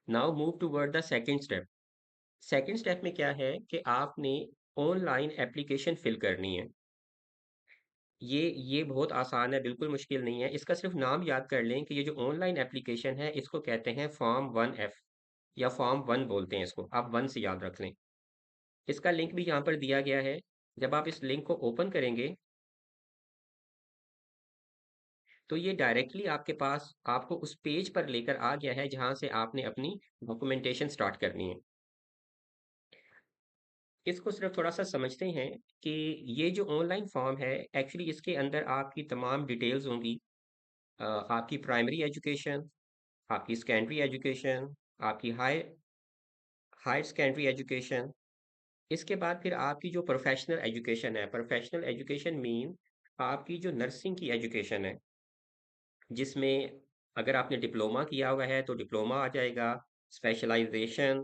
Now move toward the second step. Second step में क्या है कि आपने ऑनलाइन एप्लीकेशन फिल करनी है। ये बहुत आसान है, बिल्कुल मुश्किल नहीं है। इसका सिर्फ नाम याद कर लें कि ये जो ऑनलाइन एप्लीकेशन है इसको कहते हैं फॉर्म 1F या फॉर्म 1 बोलते हैं इसको, आप 1 से याद रख लें। इसका लिंक भी यहाँ पर दिया गया है। जब आप इस लिंक को ओपन करेंगे तो ये डायरेक्टली आपके पास आपको उस पेज पर लेकर आ गया है जहाँ से आपने अपनी डॉक्यूमेंटेशन स्टार्ट करनी है। इसको सिर्फ थोड़ा सा समझते हैं कि ये जो ऑनलाइन फॉर्म है, एक्चुअली इसके अंदर आपकी तमाम डिटेल्स होंगी। आपकी प्राइमरी एजुकेशन, आपकी सेकेंडरी एजुकेशन, आपकी हायर सेकेंडरी एजुकेशन। इसके बाद फिर आपकी जो प्रोफेशनल एजुकेशन है, प्रोफेशनल एजुकेशन मीन आपकी जो नर्सिंग की एजुकेशन है, जिसमें अगर आपने डिप्लोमा किया हुआ है तो डिप्लोमा आ जाएगा, स्पेशलाइजेशन,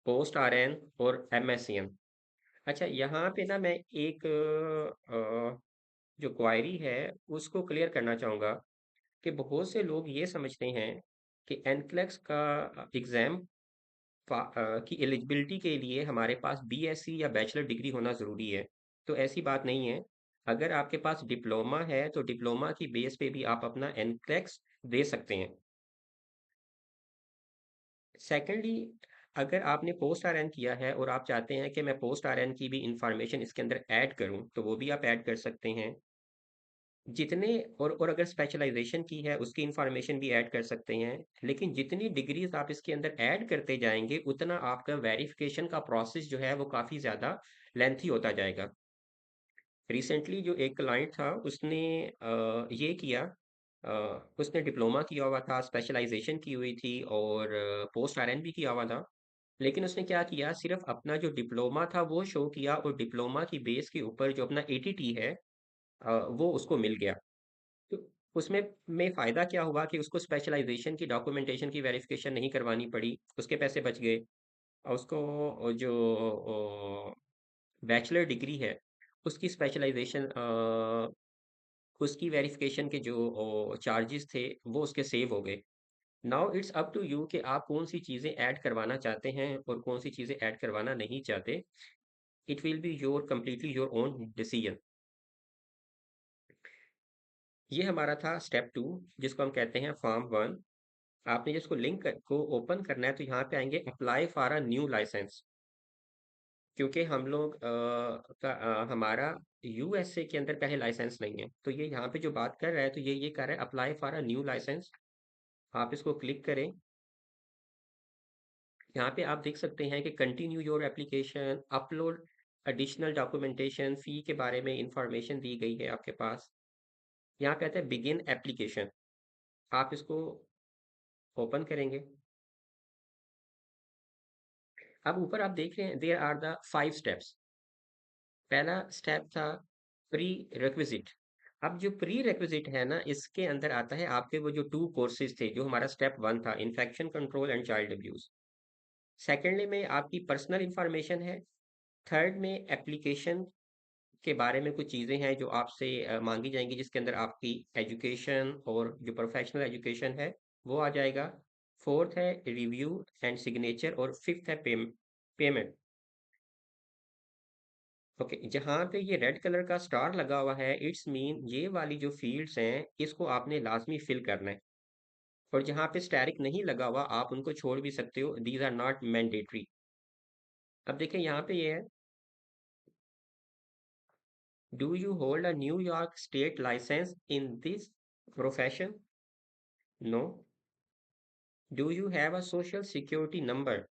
पोस्ट आरएन और एमएससीएन। अच्छा, यहाँ पे ना मैं एक जो क्वायरी है उसको क्लियर करना चाहूँगा कि बहुत से लोग ये समझते हैं कि एनक्लेक्स का एग्ज़ाम की एलिजिबिलिटी के लिए हमारे पास बीएससी या बैचलर डिग्री होना ज़रूरी है। तो ऐसी बात नहीं है। अगर आपके पास डिप्लोमा है तो डिप्लोमा की बेस पे भी आप अपना एनक्लेक्स दे सकते हैं। सेकेंडली, अगर आपने पोस्ट आरएन किया है और आप चाहते हैं कि मैं पोस्ट आरएन की भी इंफॉर्मेशन इसके अंदर ऐड करूं तो वो भी आप ऐड कर सकते हैं। जितने और अगर स्पेशलाइजेशन की है उसकी इंफॉर्मेशन भी ऐड कर सकते हैं। लेकिन जितनी डिग्रीज आप इसके अंदर ऐड करते जाएंगे उतना आपका वेरिफिकेशन का प्रोसेस जो है वो काफ़ी ज़्यादा लेंथी होता जाएगा। रिसेंटली जो एक क्लाइंट था उसने ये किया, उसने डिप्लोमा किया हुआ था, स्पेशलाइजेशन की हुई थी और पोस्ट आरएन भी किया हुआ था। लेकिन उसने क्या किया, सिर्फ अपना जो डिप्लोमा था वो शो किया और डिप्लोमा की बेस के ऊपर जो अपना एटीटी है वो उसको मिल गया। तो उसमें फ़ायदा क्या हुआ कि उसको स्पेशलाइजेशन की डॉक्यूमेंटेशन की वेरिफिकेशन नहीं करवानी पड़ी, उसके पैसे बच गए। और उसको जो बैचलर डिग्री है उसकी स्पेशलाइजेशन उसकी वेरिफिकेशन के जो चार्जेस थे वो उसके सेव हो गए। Now it's up to you कि आप कौन सी चीज़ें ऐड करवाना चाहते हैं और कौन सी चीज़ें ऐड करवाना नहीं चाहते। It will be your completely your own decision. ये हमारा था स्टेप टू, जिसको हम कहते हैं फॉर्म वन। आपने जिसको को ओपन करना है तो यहाँ पे आएंगे apply for a new licence. क्योंकि हम लोग हमारा यूएसए के अंदर पहले लाइसेंस नहीं है, तो ये यहाँ पे जो बात कर रहा है तो ये कर रहा है apply for a new licence. आप इसको क्लिक करें। यहाँ पे आप देख सकते हैं कि continue your application, upload additional documentation, fee के बारे में इंफॉर्मेशन दी गई है आपके पास। यहाँ पे आता है बिगिन एप्लीकेशन। आप इसको ओपन करेंगे। अब ऊपर आप देख रहे हैं देयर आर द 5 स्टेप्स। पहला स्टेप था प्री रिक्विजिट। अब जो प्री रिक्विजिट है ना इसके अंदर आता है आपके वो जो 2 कोर्सेज थे जो हमारा स्टेप 1 था, infection control and child abuse. Secondly में आपकी पर्सनल इंफॉर्मेशन है। थर्ड में एप्लीकेशन के बारे में कुछ चीज़ें हैं जो आपसे मांगी जाएंगी, जिसके अंदर आपकी एजुकेशन और जो प्रोफेशनल एजुकेशन है वो आ जाएगा। फोर्थ है रिव्यू एंड सिग्नेचर और फिफ्थ है पेमेंट। ओके, जहाँ पे ये रेड कलर का स्टार लगा हुआ है इट्स मीन ये वाली जो फील्ड्स हैं इसको आपने लाजमी फिल करना है। और जहाँ पे स्टैरिक नहीं लगा हुआ आप उनको छोड़ भी सकते हो, दीज आर नॉट मैंडेटरी। अब देखें यहाँ पे ये है, do you hold a New York state licence in this profession? No. Do you have a social security number?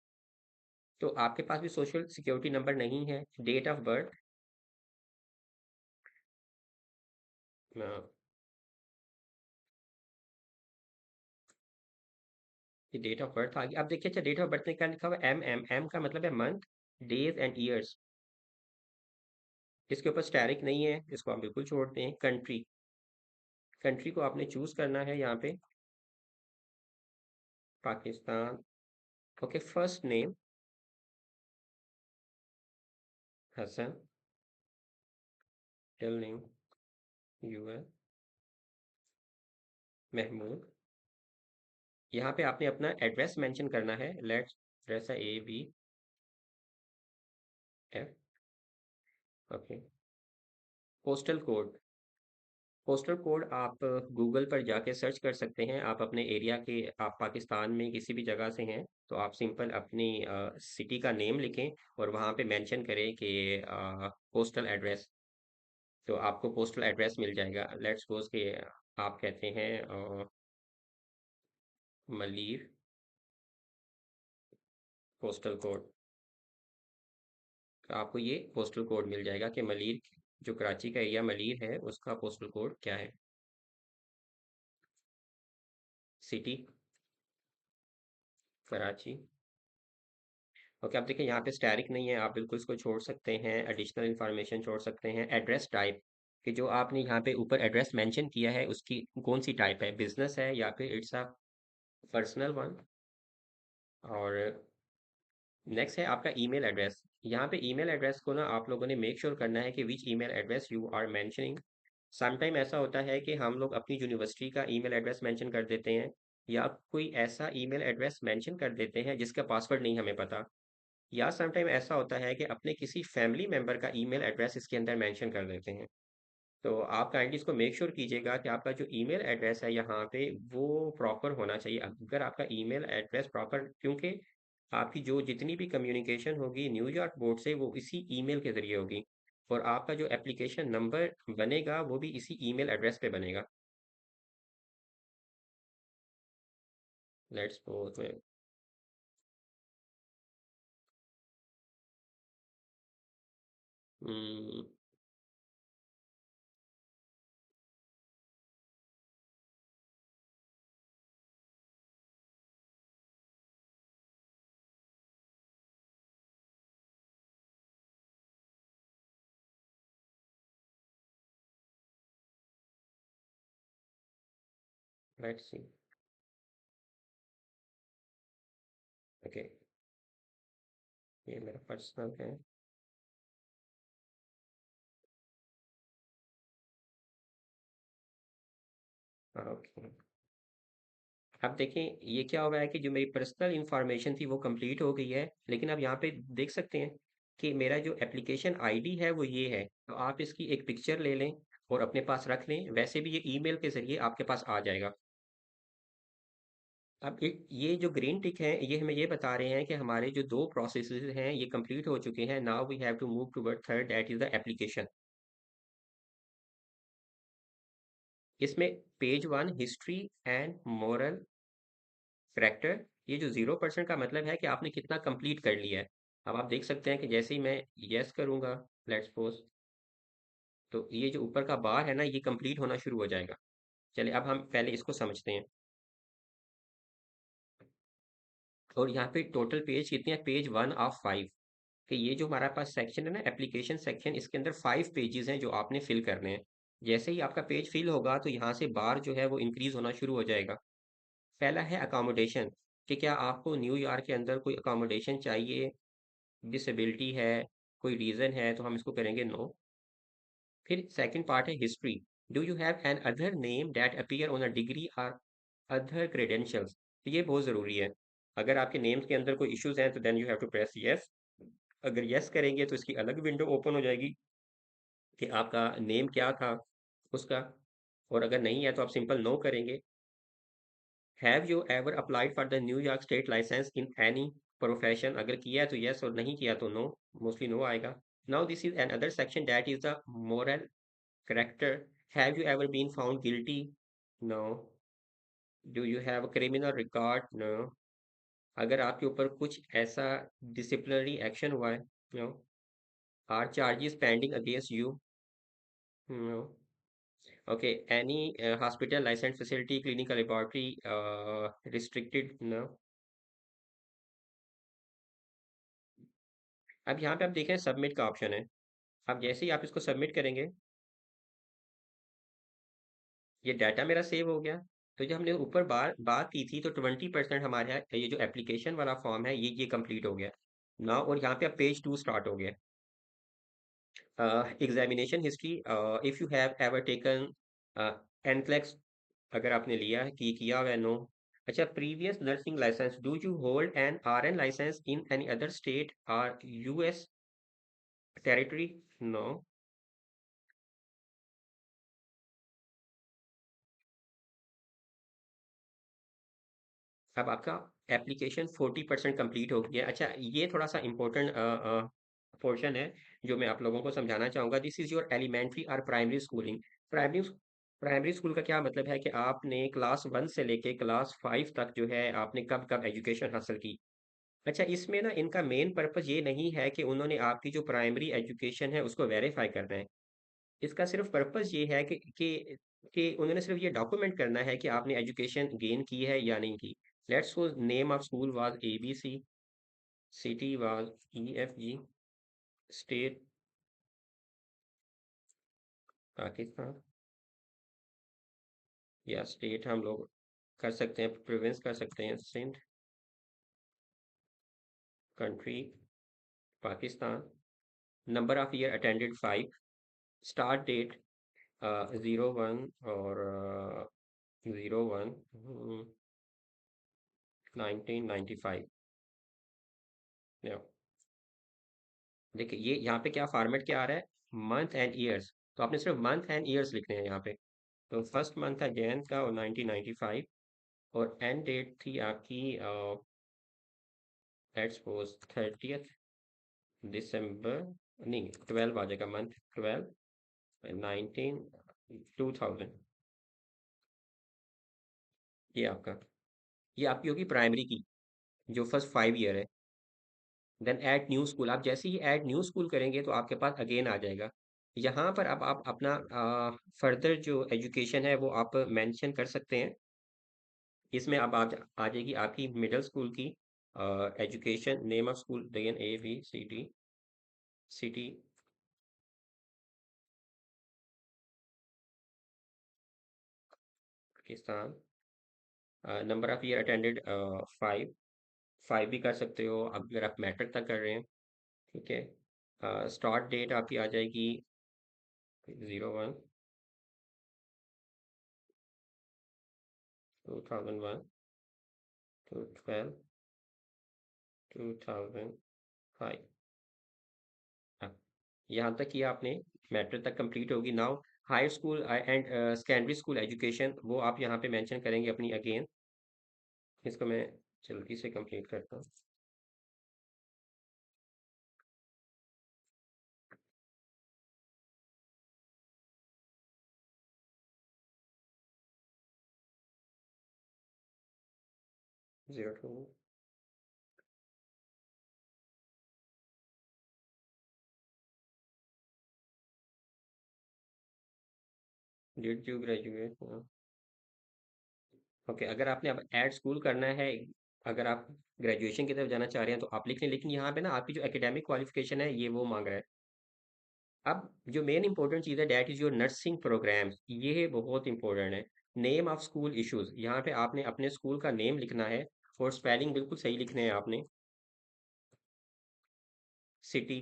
तो आपके पास भी सोशल सिक्योरिटी नंबर नहीं है। डेट ऑफ बर्थ, ये डेट ऑफ बर्थ आ गई। अब देखिए, अच्छा डेट ऑफ बर्थ में क्या लिखा हुआ है, एम का मतलब है मंथ, डेज एंड ईयर्स। इसके ऊपर स्टैरिक नहीं है, इसको आप बिल्कुल छोड़ दें। कंट्री, कंट्री को आपने चूज करना है यहाँ पे, Pakistan. Okay, first name Hasan, middle name US, Mahmood, यहाँ पे आपने अपना एड्रेस मेंशन करना है। लेट्स एड्रेस है ABF। Okay. Postal code. Postal code आप गूगल पर जाके सर्च कर सकते हैं। आप अपने एरिया के, आप पाकिस्तान में किसी भी जगह से हैं तो आप सिंपल अपनी सिटी का नेम लिखें और वहाँ पे मेंशन करें कि पोस्टल एड्रेस, तो आपको पोस्टल एड्रेस मिल जाएगा। लेट्स सपोज कि आप कहते हैं मलीर पोस्टल कोड, तो आपको ये पोस्टल कोड मिल जाएगा कि मलीर, जो कराची का एरिया मलीर है उसका पोस्टल कोड क्या है। सिटी कराची। ओके, आप देखिए यहाँ पे स्टैरिक नहीं है, आप बिल्कुल इसको छोड़ सकते हैं। एडिशनल इंफॉर्मेशन छोड़ सकते हैं। एड्रेस टाइप, कि जो आपने यहाँ पे ऊपर एड्रेस मेंशन किया है उसकी कौन सी टाइप है, बिजनेस है या फिर इट्स अ पर्सनल वन। और नेक्स्ट है आपका ईमेल एड्रेस। यहाँ पे ईमेल एड्रेस को ना आप लोगों ने मेक श्योर करना है कि which email address you are mentioning. Sometime ऐसा होता है कि हम लोग अपनी यूनिवर्सिटी का ईमेल एड्रेस मेंशन कर देते हैं, या कोई ऐसा ईमेल एड्रेस मेंशन कर देते हैं जिसका पासवर्ड नहीं हमें पता, या समटाइम ऐसा होता है कि अपने किसी फैमिली मेंबर का ईमेल एड्रेस इसके अंदर मेंशन कर देते हैं। तो आप काइंडली इसको मेक श्योर कीजिएगा कि आपका जो ईमेल एड्रेस है यहाँ पे वो प्रॉपर होना चाहिए। अगर आपका ईमेल एड्रेस प्रॉपर, क्योंकि आपकी जो जितनी भी कम्युनिकेशन होगी न्यूयॉर्क बोर्ड से वो इसी ईमेल के ज़रिए होगी, और आपका जो एप्लीकेशन नंबर बनेगा वो भी इसी ईमेल एड्रेस पे बनेगा। लेट्स सपोज में लेट्स सी। ओके, ये मेरा पर्सनल है। ओके, अब देखें ये क्या हो रहा है कि जो मेरी पर्सनल इंफॉर्मेशन थी वो कंप्लीट हो गई है, लेकिन अब यहाँ पे देख सकते हैं कि मेरा जो एप्लीकेशन आईडी है वो ये है। तो आप इसकी एक पिक्चर ले लें और अपने पास रख लें, वैसे भी ये ईमेल के ज़रिए आपके पास आ जाएगा। अब ये जो ग्रीन टिक है ये हमें ये बता रहे हैं कि हमारे जो दो प्रोसेसेस हैं ये कंप्लीट हो चुके हैं। Now we have to move toward third, that is the application. इसमें page 1 history and moral character, ये जो 0% का मतलब है कि आपने कितना कंप्लीट कर लिया है। अब आप देख सकते हैं कि जैसे ही मैं यस करूंगा, लेट्स सपोज, तो ये जो ऊपर का बार है ना ये कंप्लीट होना शुरू हो जाएगा। चलिए अब हम पहले इसको समझते हैं। और यहाँ पे टोटल पेज कितने हैं, पेज 1 ऑफ 5, कि ये जो हमारा पास सेक्शन है ना एप्लीकेशन सेक्शन, इसके अंदर 5 पेजेस हैं जो आपने फिल करने हैं। जैसे ही आपका पेज फिल होगा तो यहाँ से बार जो है वो इंक्रीज होना शुरू हो जाएगा। पहला है अकोमोडेशन, कि क्या आपको न्यूयॉर्क के अंदर कोई अकोमोडेशन चाहिए, डिसेबिलिटी है, कोई रीज़न है, तो हम इसको करेंगे नो। फिर सेकंड पार्ट है history, do you have an other name that appear on a degree और अदर क्रेडेंशियल्स। तो ये बहुत ज़रूरी है। अगर आपके नेम्स के अंदर कोई इश्यूज हैं तो then you have to press yes. अगर यस करेंगे तो इसकी अलग विंडो ओपन हो जाएगी कि आपका नेम क्या था उसका, और अगर नहीं है तो आप सिंपल नो करेंगे। Have you ever applied for the New York state licence in any profession, अगर किया है तो यस और नहीं किया तो नो, मोस्टली नो आएगा। Now this is another section that is the moral character, have you ever been found guilty, no. Do you have criminal record, no. अगर आपके ऊपर कुछ ऐसा डिसिप्लिनरी एक्शन हुआ है, no. Are charges pending against you, no. Okay, any hospital licence facility clinical laboratory restricted, no. अब यहाँ पे आप देखें सबमिट का ऑप्शन है। अब जैसे ही आप इसको सबमिट करेंगे ये डाटा मेरा सेव हो गया। तो जो हमने ऊपर बात की थी तो 20% हमारे यहाँ ये जो एप्लीकेशन वाला फॉर्म है ये कंप्लीट हो गया ना, और यहाँ पे अब पेज 2 स्टार्ट हो गया। Examination history, if you have ever taken NCLEX, अगर आपने लिया है कि किया हुआ है नो। अच्छा, previous nursing licence, do you hold an RN licence in any other state or US territory? No. अब आपका एप्लीकेशन 40% कंप्लीट हो गया। अच्छा, ये थोड़ा सा इम्पोर्टेंट पोर्शन है जो मैं आप लोगों को समझाना चाहूँगा। दिस इज़ योर एलिमेंट्री और primary schooling. Primary primary school का क्या मतलब है कि आपने क्लास 1 से लेके क्लास 5 तक जो है आपने कब कब एजुकेशन हासिल की। अच्छा, इसमें ना इनका मेन पर्पस ये नहीं है कि उन्होंने आपकी जो प्राइमरी एजुकेशन है उसको वेरीफाई करना है। इसका सिर्फ पर्पस ये है कि उन्होंने सिर्फ ये डॉक्यूमेंट करना है कि आपने एजुकेशन गेन की है या नहीं की। Let's suppose name of school was ABC, city was EFG, state Pakistan, या स्टेट हम लोग कर सकते हैं, प्रोविंस कर सकते हैं Sindh, country Pakistan, number of year attended 5, start date 01 और 01 1995। देखिए ये यहाँ पे क्या फॉर्मेट क्या आ रहा है, मंथ एंड ईयर्स। तो आपने सिर्फ मंथ एंड ईयर्स लिखने हैं यहाँ पे। तो फर्स्ट मंथ था जैन का और 1995, और एंड डेट थी आपकी लेट्स सपोज 30 दिसंबर, नहीं 12 आ जाएगा, मंथ 12 19 2000। ये आपका, ये आपकी होगी प्राइमरी की जो फर्स्ट 5 ईयर है। देन ऐड न्यू स्कूल, आप जैसे ही ऐड न्यू स्कूल करेंगे तो आपके पास अगेन आ जाएगा। यहाँ पर अब आप अपना फर्दर जो एजुकेशन है वो आप मेंशन कर सकते हैं। इसमें अब आ जाएगी आपकी मिडिल स्कूल की education, name of school then ABCD, city Pakistan, number of year attended 5, 5 भी कर सकते हो अगर आप मैट्रिक तक कर रहे हैं। ठीक है, स्टार्ट डेट आपकी आ जाएगी 01 2001 टू 12 2005। हाँ, यहाँ तक कि आपने मैट्रिक तक कंप्लीट होगी। Now high school and secondary school education वो आप यहाँ पे मेंशन करेंगे अपनी अगेन। इसको मैं जल्दी से कंप्लीट करता हूँ। 02, डिड यू ग्रेजुएट? ओके, अगर आपने अब ऐड स्कूल करना है, अगर आप ग्रेजुएशन की तरफ जाना चाह रहे हैं तो आप लिख लें, लेकिन यहाँ पे ना आपकी जो एकेडमिक क्वालिफिकेशन है ये वो मांग रहा है। अब जो मेन इंपॉर्टेंट चीज़ है that is your nursing programmes, ये बहुत इंपॉर्टेंट है। नेम ऑफ स्कूल इश्यूज, यहाँ पे आपने अपने स्कूल का नेम लिखना है और स्पेलिंग बिल्कुल सही लिखने हैं आपने। सिटी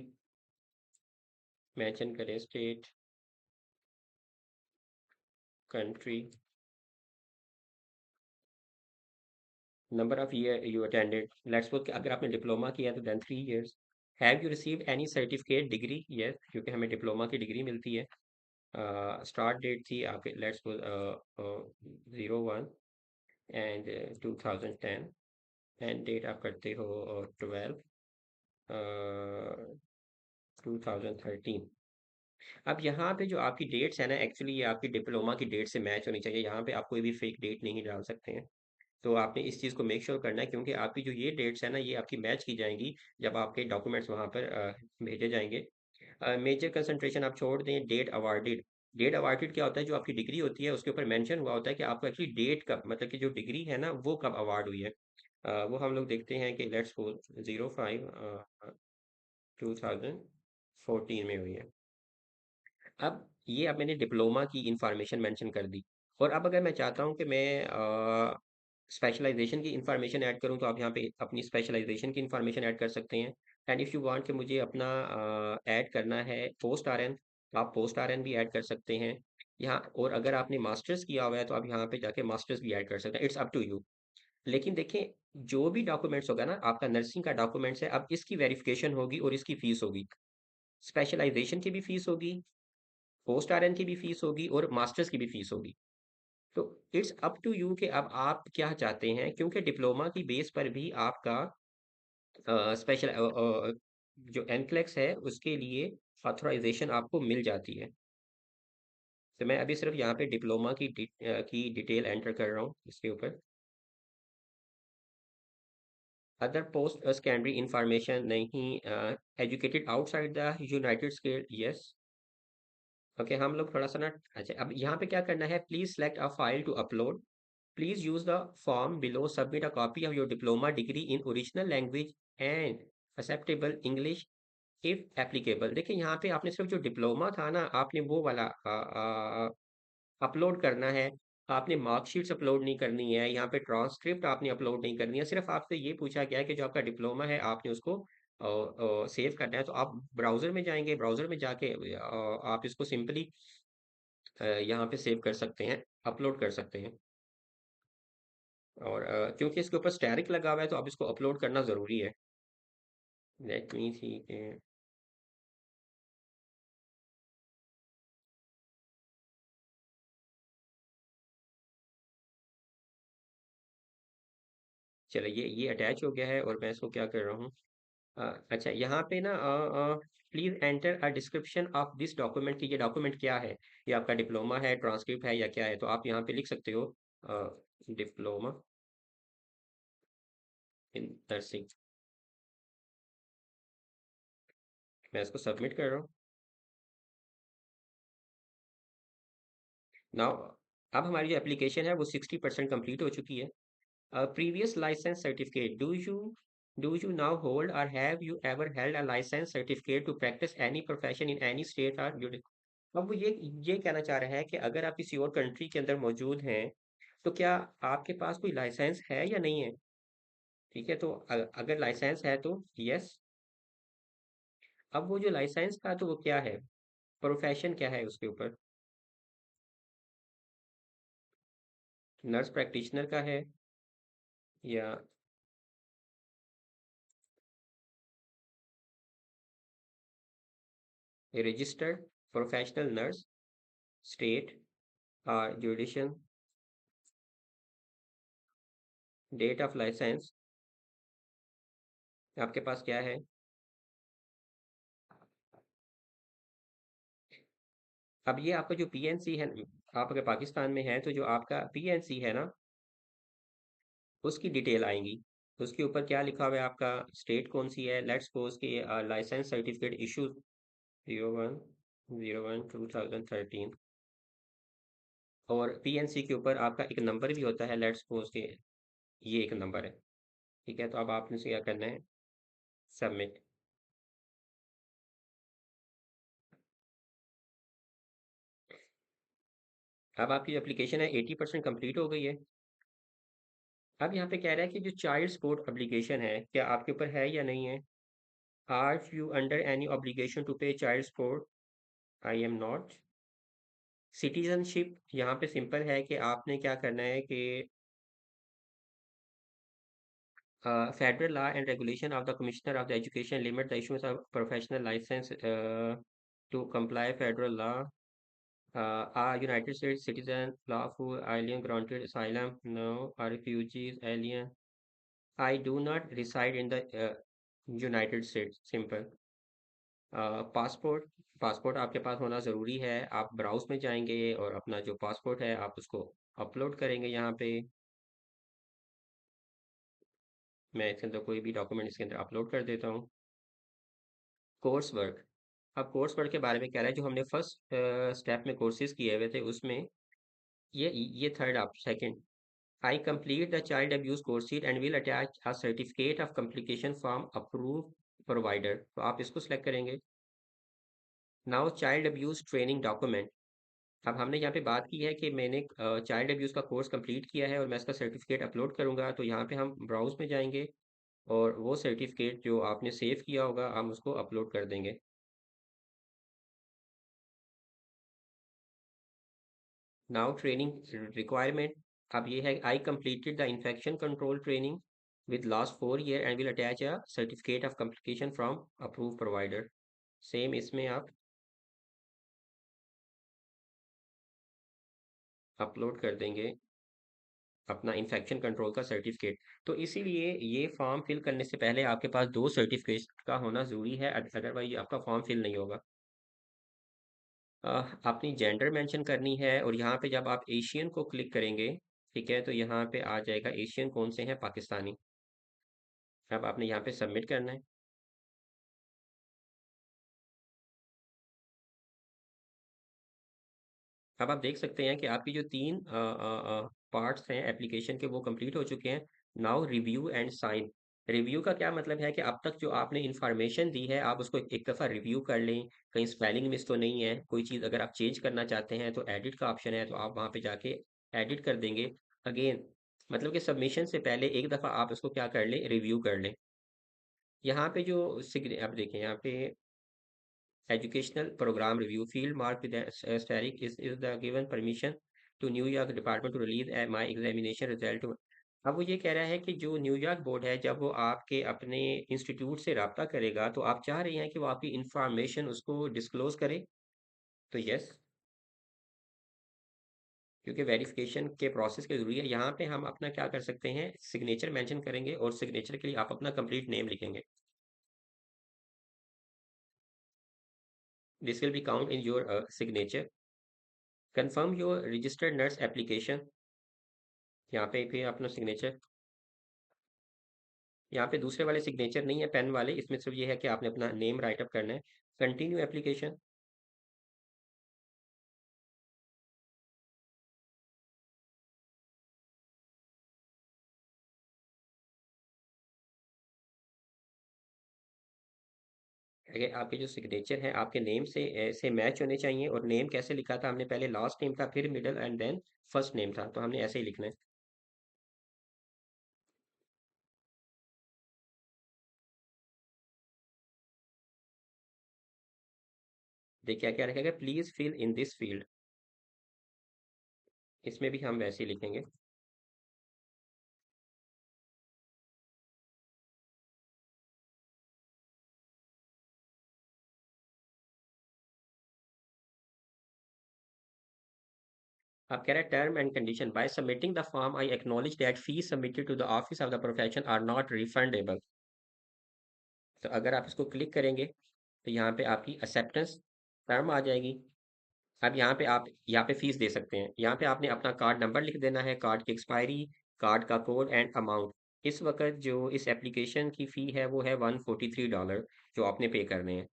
मेंशन करें, state, country, number of year you attended, let's suppose कि अगर आपने डिप्लोमा किया है तो then 3 years. Have you received any certificate degree? Yes, क्योंकि हमें डिप्लोमा की डिग्री मिलती है। स्टार्ट डेट थी आपके let's suppose 01 and 2010, end date आप करते हो 12 2013। अब यहाँ पे जो आपकी डेट्स है ना, एक्चुअली ये आपकी डिप्लोमा की डेट से मैच होनी चाहिए। यहाँ पे आप कोई भी फेक डेट नहीं डाल सकते हैं। तो आपने इस चीज़ को मेक श्योर करना है, क्योंकि आपकी जो ये डेट्स है ना ये आपकी मैच की जाएंगी जब आपके डॉक्यूमेंट्स वहाँ पर भेजे जाएंगे। मेजर कंसंट्रेशन आप छोड़ दें, डेट अवार्डेड। डेट अवार्डेड क्या होता है, जो आपकी डिग्री होती है उसके ऊपर मेंशन हुआ होता है कि आपको एक्चुअली डेट कब, मतलब कि जो डिग्री है ना वो कब अवार्ड हुई है। वो हम लोग देखते हैं कि लेट्स सपोज 05 2014 में हुई है। अब ये अब मैंने डिप्लोमा की इंफॉर्मेशन मेंशन कर दी। और अब अगर मैं चाहता हूँ कि मैं स्पेशलाइजेशन की इंफॉर्मेशन ऐड करूँ तो आप यहाँ पे अपनी स्पेशलाइजेशन की इंफॉर्मेशन ऐड कर सकते हैं। एंड इफ़ यू वांट कि मुझे अपना ऐड करना है पोस्ट RN, तो आप पोस्ट RN भी ऐड कर सकते हैं यहाँ। और अगर आपने मास्टर्स किया हुआ है तो आप यहाँ पे जाके मास्टर्स भी ऐड कर सकते हैं, इट्स अप टू यू। लेकिन देखें, जो भी डॉक्यूमेंट्स होगा ना, आपका नर्सिंग का डॉक्यूमेंट्स है, अब इसकी वेरिफिकेशन होगी और इसकी फीस होगी। स्पेशलाइजेशन की भी फीस होगी, पोस्ट आरएन की भी फीस होगी और मास्टर्स की भी फीस होगी। तो इट्स अप टू यू कि अब आप क्या चाहते हैं, क्योंकि डिप्लोमा की बेस पर भी आपका स्पेशल जो एनक्लेक्स है उसके लिए ऑथराइजेशन आपको मिल जाती है। तो मैं अभी सिर्फ यहाँ पे डिप्लोमा की डिटेल एंटर कर रहा हूँ इसके ऊपर। अदर पोस्ट सेकेंडरी इंफॉर्मेशन नहीं, educated outside the United state, yes. Okay, हम लोग थोड़ा सा ना, अच्छा अब यहाँ पे क्या करना है, please select a file to upload, please use the form below, submit a copy of your diploma degree in original language and acceptable English if applicable. देखिए यहाँ पे आपने सिर्फ जो डिप्लोमा था ना, आपने वो वाला अपलोड करना है। आपने मार्कशीट्स अपलोड नहीं करनी है, यहाँ पे ट्रांसक्रिप्ट आपने अपलोड नहीं करनी है, सिर्फ आपसे ये पूछा गया है कि जो आपका डिप्लोमा है आपने उसको सेव करना है। तो आप ब्राउजर में जाएंगे, ब्राउजर में जाके आप इसको सिंपली यहाँ पे सेव कर सकते हैं, अपलोड कर सकते हैं। और क्योंकि इसके ऊपर स्टैरिक लगा हुआ है तो अब इसको अपलोड करना ज़रूरी है। लेट मी सी। चलो, ये अटैच हो गया है और मैं इसको क्या कर रहा हूँ, अच्छा यहाँ पे ना, please enter a description of this document, कि ये डॉक्यूमेंट क्या है, ये आपका डिप्लोमा है, ट्रांसक्रिप्ट है या क्या है। तो आप यहाँ पे लिख सकते हो डिप्लोमा इन नर्सिंग। मैं इसको सबमिट कर रहा हूँ नाउ। अब हमारी जो एप्लीकेशन है वो 60% कंप्लीट हो चुकी है। Previous licence certificate, do you now hold or have you ever held a licence certificate to practise any profession in any state or. अब वो ये कहना चाह रहा है कि अगर आप किसी और कंट्री के अंदर मौजूद हैं तो क्या आपके पास कोई लाइसेंस है या नहीं है। ठीक है, तो अगर लाइसेंस है तो यस। अब वो जो लाइसेंस था तो वो क्या है, प्रोफेशन क्या है उसके ऊपर, नर्स प्रैक्टिशनर का है या रजिस्टर्ड प्रोफेशनल नर्स, स्टेट और जुडिशन, डेट ऑफ लाइसेंस आपके पास क्या है। अब ये आपका जो पीएनसी है, आप अगर पाकिस्तान में है तो जो आपका पीएनसी है ना, उसकी डिटेल आएंगी। उसके ऊपर क्या लिखा हुआ है, आपका स्टेट कौन सी है, लेट्स सपोज कि लाइसेंस सर्टिफिकेट इशू 01/01/2013। और पीएनसी के ऊपर आपका एक नंबर भी होता है, लेट्स सपोज के ये एक नंबर है। ठीक है, तो अब आपने से क्या करना है, सबमिट। अब आपकी एप्लीकेशन है 80% कंप्लीट हो गई है। अब यहाँ पे कह रहा है कि जो चाइल्ड सपोर्ट एप्लीकेशन है क्या आपके ऊपर है या नहीं है। Are you under any obligation to pay child support, I am not. Citizenship यहाँ पे सिंपल है कि आपने क्या करना है कि federal law and regulation of the commissioner of the education limit the issues of professional licence to comply federal law, are United States citizen, lawful alien granted asylum, no, are refugees, alien. I do not reside in the United States, simple। Passport, passport आपके पास होना ज़रूरी है। आप browse में जाएंगे और अपना जो पासपोर्ट है आप उसको अपलोड करेंगे यहाँ पे। मैं इसके अंदर कोई भी डॉक्यूमेंट इसके अंदर अपलोड कर देता हूँ। कोर्स वर्क, अब कोर्स वर्क के बारे में कह रहा है, जो हमने फर्स्ट स्टेप में कोर्सेज किए हुए थे उसमें ये थर्ड, आप second, I complete the child abuse course sheet and will attach a certificate of complication from approved provider। तो आप इसको सेलेक्ट करेंगे। Now child abuse training document. अब हमने यहाँ पे बात की है कि मैंने चाइल्ड अब्यूज का कोर्स कंप्लीट किया है और मैं इसका सर्टिफिकेट अपलोड करूंगा, तो यहाँ पे हम ब्राउज में जाएंगे और वो सर्टिफिकेट जो आपने सेव किया होगा हम उसको अपलोड कर देंगे। नाउ ट्रेनिंग रिक्वायरमेंट, अब ये है I completed the infection control training with last 4 year and will attach a certificate of completion from approved provider। Same इसमें आप अपलोड कर देंगे अपना इन्फेक्शन कंट्रोल का सर्टिफिकेट। तो इसीलिए ये फॉर्म फिल करने से पहले आपके पास दो सर्टिफिकेट का होना ज़रूरी है, अदरवाइज आपका फॉर्म फिल नहीं होगा। अपनी जेंडर मेंशन करनी है और यहाँ पे जब आप एशियन को क्लिक करेंगे, ठीक है, तो यहाँ पे आ जाएगा एशियन कौन से हैं, पाकिस्तानी। अब आपने यहाँ पे सबमिट करना है। अब आप देख सकते हैं कि आपकी जो तीन पार्ट्स हैं एप्लीकेशन के वो कंप्लीट हो चुके हैं। Now review and sign. Review का क्या मतलब है कि अब तक जो आपने इंफॉर्मेशन दी है आप उसको एक दफ़ा रिव्यू कर लें, कहीं स्पेलिंग मिस तो नहीं है, कोई चीज़ अगर आप चेंज करना चाहते हैं तो एडिट का ऑप्शन है, तो आप वहाँ पे जाके एडिट कर देंगे। अगेन मतलब कि सबमिशन से पहले एक दफ़ा आप उसको क्या कर लें, रिव्यू कर लें। यहाँ पे जो सिग्न अब देखें यहाँ पे educational program review field marked with asterisk is the given permission to New York Department to release my examination result। अब वो ये कह रहा है कि जो न्यूयॉर्क बोर्ड है जब वो आपके अपने इंस्टीट्यूट से रब्ता करेगा तो आप चाह रहे हैं कि वो आपकी इंफॉर्मेशन उसको डिस्क्लोज करे, तो यस, क्योंकि वेरिफिकेशन के प्रोसेस के जरूरी है। यहाँ पे हम अपना क्या कर सकते हैं, सिग्नेचर मेंशन करेंगे और सिग्नेचर के लिए आप अपना कंप्लीट नेम लिखेंगे। This will be count in your signature. Confirm your registered nurse application. यहाँ पे फिर अपना सिग्नेचर, यहाँ पे दूसरे वाले सिग्नेचर नहीं है पेन वाले, इसमें सिर्फ ये है कि आपने अपना नेम राइट अप करना है। Continue application. अगर आपके जो सिग्नेचर है आपके नेम से मैच होने चाहिए, और नेम कैसे लिखा था हमने, पहले लास्ट नेम था फिर middle and then first name था, तो हमने ऐसे ही लिखना है। देखिए क्या क्या रखेगा, please fill in this field, इसमें भी हम वैसे ही लिखेंगे। अब कह रहा है term and condition, by submitting the form I acknowledge that fees submitted to the office of the profession are not refundable. तो अगर आप इसको क्लिक करेंगे तो यहाँ पे आपकी एक्सेप्टेंस टर्म आ जाएगी। अब यहाँ पे फीस दे सकते हैं, यहाँ पे आपने अपना कार्ड नंबर लिख देना है, कार्ड की एक्सपायरी, कार्ड का कोड एंड अमाउंट। इस वक्त जो इस एप्लीकेशन की फ़ी है वो है $143 जो आपने पे करने हैं।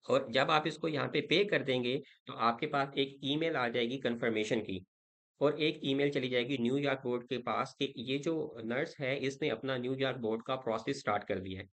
और जब आप इसको यहाँ पे पे कर देंगे तो आपके पास एक ईमेल आ जाएगी कंफर्मेशन की, और एक ईमेल चली जाएगी न्यूयॉर्क बोर्ड के पास कि ये जो नर्स है इसने अपना न्यूयॉर्क बोर्ड का प्रोसेस स्टार्ट कर दिया है।